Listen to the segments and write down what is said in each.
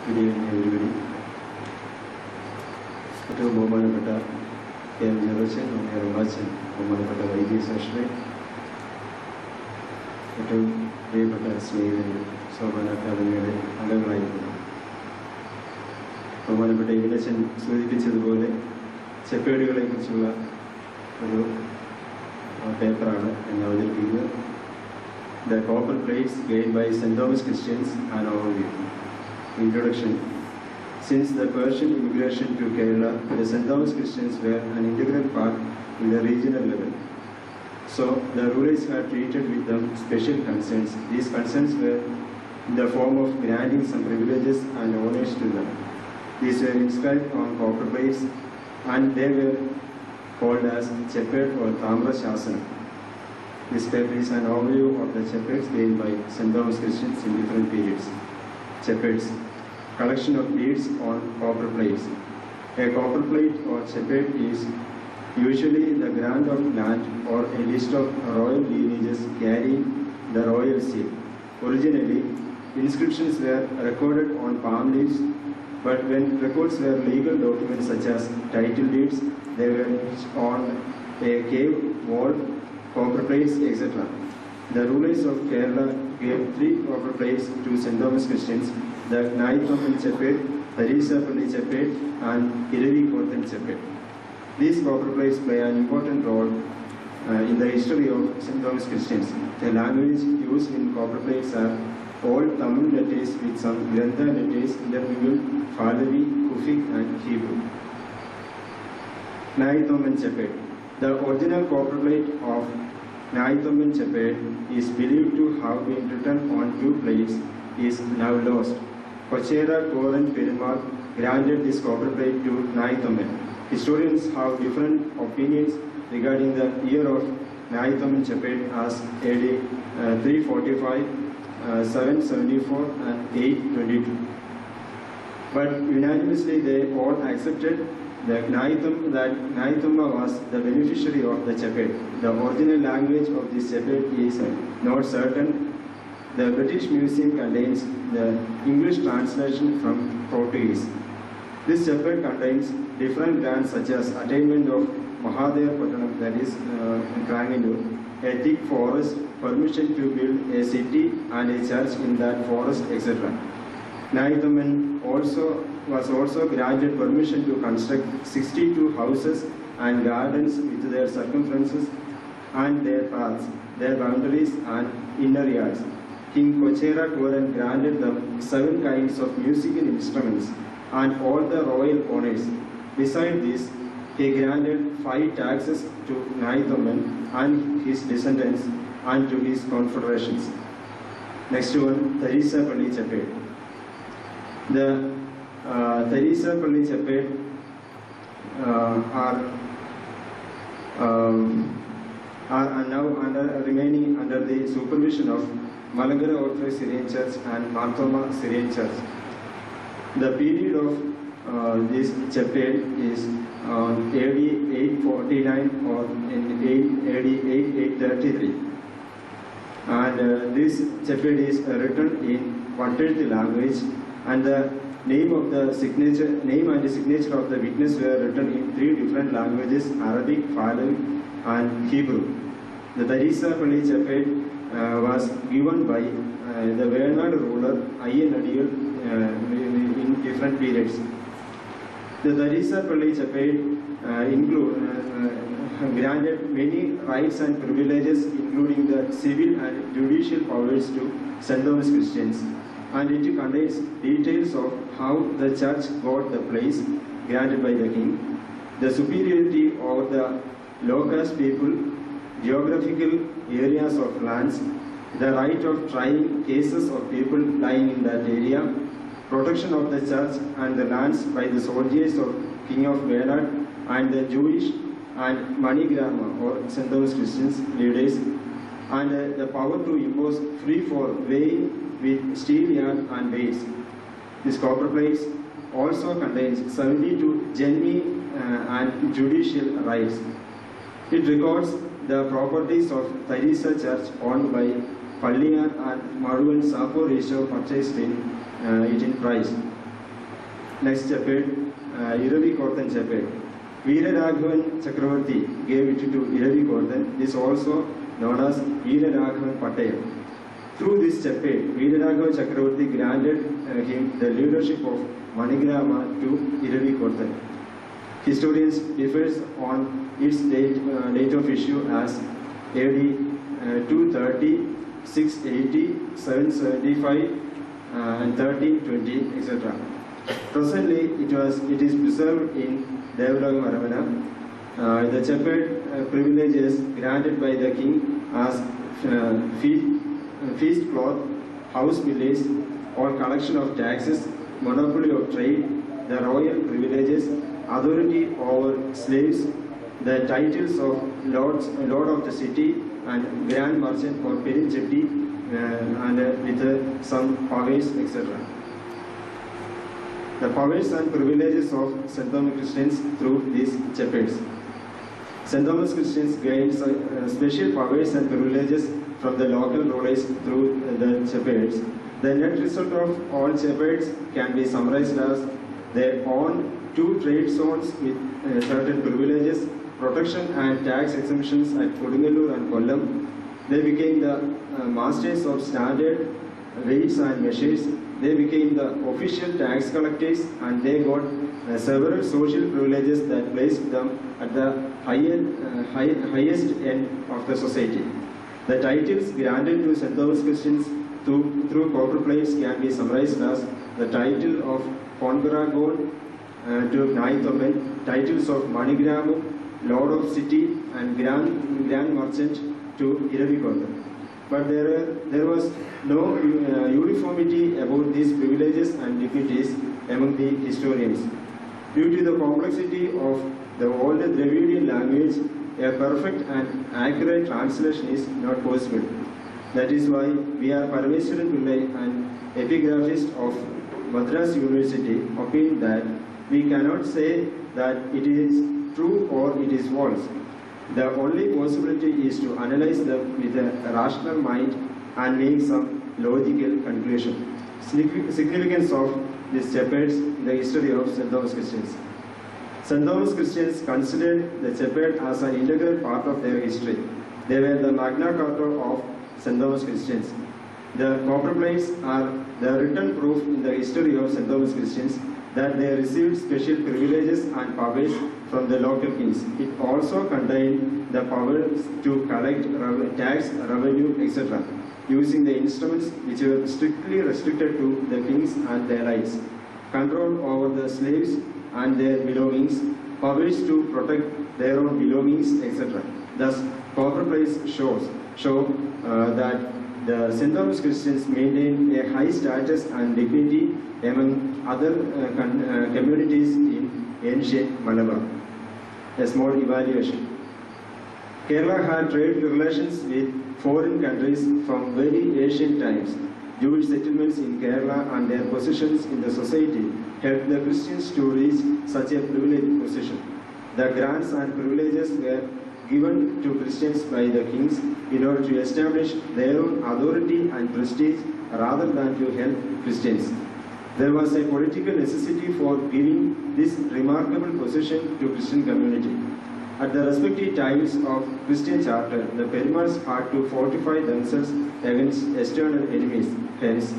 Good evening, everybody. ഏറ്റവും ബഹുമാനപ്പെട്ട K M ജോർജൻ, റോമാച്ചൻ, ബഹുമാനപ്പെട്ട വൈദ്യ സാക്ഷി, ഏറ്റവും പ്രിയപ്പെട്ട സ്നേഹിതരും സോപാന അക്കാദമിയുടെ അംഗങ്ങളായിരിക്കുന്നു. ബഹുമാനപ്പെട്ട ഇവിടച്ചൻ സൂചിപ്പിച്ചതുപോലെ ചെപ്പേടുകളെ കുറിച്ചുള്ള ഒരു പേപ്പറാണ് ഞാൻ അവതരിപ്പിക്കുന്നത്. The copper plates gained by St. Thomas Christians and overview. Introduction. Since the Persian immigration to Kerala, the St. Thomas Christians were an integral part in the regional level. So the rulers had treated with them special concerns. These concerns were in the form of granting some privileges and honors to them. These were inscribed on copper plates and they were called as Cheped or Tamra Shasana. This paper is an overview of the chepeds gained by St. Thomas Christians in different periods. Chepeds, collection of beads on copper plates. A copper plate or cheped is usually the grant of land or a list of royal lineages carrying the royal seal. Originally, inscriptions were recorded on palm leaves, but when records were legal documents such as title deeds, they were on a cave wall, copper plates, etc. The rulers of Kerala gave 3 copper plates to St. Thomas Christians: the Naithoman Cheped, Tharisapalli Cheped, and Iravi Kothan Cheped. These copper plates play an important role in the history of St. Thomas Christians. The language used in copper plates are all Tamil letters with some Grantha letters intermingled, Pahlavi, Kufic, and Hebrew. Naithoman Cheped. The original copper plate of Naithoman Cheped is believed to have been written on 2 plates is now lost. Kochera Koran Perumal granted this copper plate to Naithoman. Historians have different opinions regarding the year of Naithoman Cheped as AD 345, 774 and 822. But unanimously they all accepted that Naithoma was the beneficiary of the cheped. The original language of this cheped is not certain. The British Museum contains the English translation from Portuguese. This cheped contains different grants such as attainment of Mahadev Pattanam, that is Tranganur, a thick forest, permission to build a city and a church in that forest, etc. Naithoman was also granted permission to construct 62 houses and gardens with their circumferences and their paths, their boundaries and inner yards. King Kochera Koran granted them 7 kinds of musical instruments and all the royal honors. Besides this, he granted 5 taxes to Naithoman and his descendants and to his confederations. Next one, Tharisapalli Cheped. The Tharisapalli Cheped are now remaining under the supervision of Malangara Orthodox Syrian Church and Marthoma Syrian Church. The period of this cheped is AD 849 or in AD 833, and this cheped is written in Vattelthi language, and the name and the signature of the witness were written in 3 different languages: Arabic, Pahlavi, and Hebrew. The Tharisapalli cheped was given by the Venad ruler Ayyan Adiyal in different periods. The Tharisapalli cheped granted many rights and privileges, including the civil and judicial powers to St. Thomas Christians, and it contains details of how the church got the place granted by the king, the superiority over the low-caste people, geographical areas of lands, the right of trying cases of people lying in that area, protection of the church and the lands by the soldiers of King of Venad and the Jewish and Manigrama or St. Thomas Christians leaders, and the power to impose free for weighing with steel yard and weights. This copper plates also contains 72 genuine and judicial rights. It records the properties of Tharisa Church owned by Palliyan and Maruvan Sapo ratio purchased it in price. Next shepherd, Iravi Korthan shepherd. Veeraraghavan Chakravarti gave it to Iravi Korthan. This is also known as Veeraraghavan Patayam. Through this shepherd, Veeraraghavan Chakravarti granted him the leadership of Manigrama to Iravi Korthan. Historians differ on its date of issue as AD 230, 680, 775, and 1320, etc. Presently, it is preserved in Devaraga Maravana. The shepherd privileges granted by the king as feast cloth, house village, or collection of taxes, monopoly of trade, the royal privileges, authority over slaves, the titles of Lord of the city and Grand Merchant or Perinchetti, and with some powers, etc. The powers and privileges of St. Thomas Christians through these shepherds. St. Thomas Christians gained special powers and privileges from the local rulers through the shepherds. The net result of all shepherds can be summarized as they own 2 trade zones with certain privileges, protection and tax exemptions at Kodungalur and Kollam. They became the masters of standard weights and measures. They became the official tax collectors, and they got several social privileges that placed them at the highest end of the society. The titles granted to St. Thomas Christians through copper plates can be summarized as the title of Pongaragon to Naithomen, titles of Manigramum, Lord of City, and Grand Merchant to Iravi Korthan. But there was no uniformity about these privileges and dignities among the historians. Due to the complexity of the old Dravidian language, a perfect and accurate translation is not possible. That is why we are Parameswaran Pillai, an epigraphist of Madras University, opined that we cannot say that it is true or it is false. The only possibility is to analyze them with a rational mind and make some logical conclusion. Significance of these shepherds in the history of St. Thomas Christians. St. Thomas Christians considered the shepherd as an integral part of their history. They were the Magna Carta of St. Thomas Christians. The copper plates are the written proof in the history of St. Thomas Christians that they received special privileges and powers from the local kings. It also contained the power to collect tax, revenue, etc., using the instruments which were strictly restricted to the kings and their allies. Control over the slaves and their belongings, powers to protect their own belongings, etc. Thus, copper plates show that the St. Thomas Christians maintained a high status and dignity among other communities in ancient Malabar. A small evaluation. Kerala had trade relations with foreign countries from very ancient times. Jewish settlements in Kerala and their positions in the society helped the Christians to reach such a privileged position. The grants and privileges were given to Christians by the kings in order to establish their own authority and prestige rather than to help Christians. There was a political necessity for giving this remarkable position to Christian community. At the respective times of Christian charter, the Perimals had to fortify themselves against external enemies. Hence,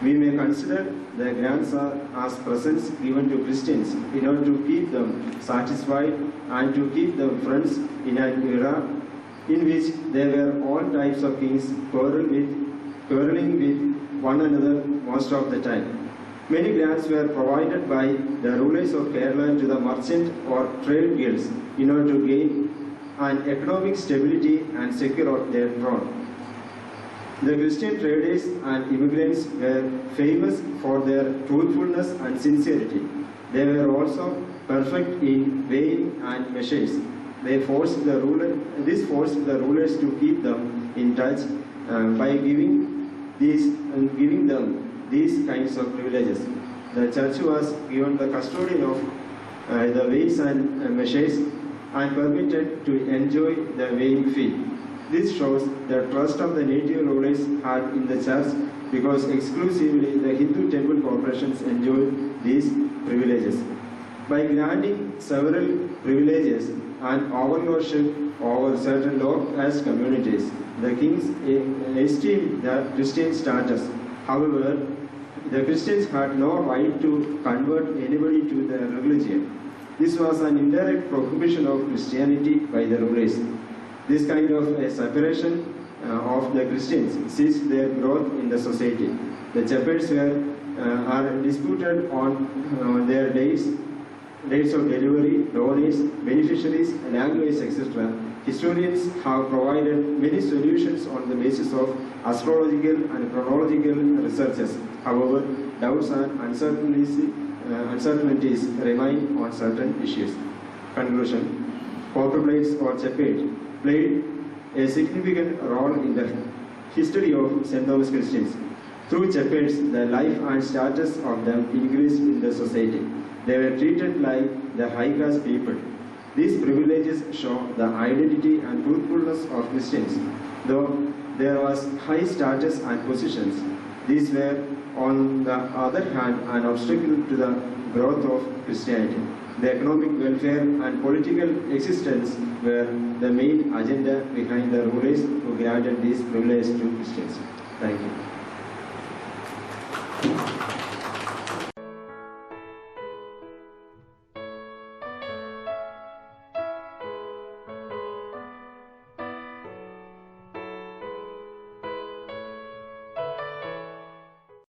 we may consider the grants as presents given to Christians in order to keep them satisfied and to keep them friends in an era in which there were all types of kings quarreling with one another most of the time. Many grants were provided by the rulers of Kerala to the merchant or trade guilds in order to gain an economic stability and secure their throne. The Christian traders and immigrants were famous for their truthfulness and sincerity. They were also perfect in weighing and measures. This forced the rulers to keep them in touch by giving them these kinds of privileges. The church was given the custodian of the weights and measures and permitted to enjoy the weighing fee. This shows the trust of the native rulers had in the church because exclusively the Hindu temple corporations enjoyed these privileges. By granting several privileges and overlordship over certain low-caste communities, the kings esteemed the Christian status. However, the Christians had no right to convert anybody to their religion. This was an indirect prohibition of Christianity by the rulers. This kind of a separation of the Christians seized their growth in the society. The shepherds are disputed on their dates of delivery, donors, beneficiaries, language, etc. Historians have provided many solutions on the basis of astrological and chronological researches. However, doubts and uncertainties remain on certain issues. Conclusion: copper plates or shepherds played a significant role in the history of St. Thomas Christians. Through shepherds, the life and status of them increased in the society. They were treated like the high-class people. These privileges show the identity and truthfulness of Christians. Though there was high status and positions, these were, on the other hand, an obstacle to the growth of Christianity. The economic welfare and political existence were the main agenda behind the rulers who granted these privileges to Christians. Thank you.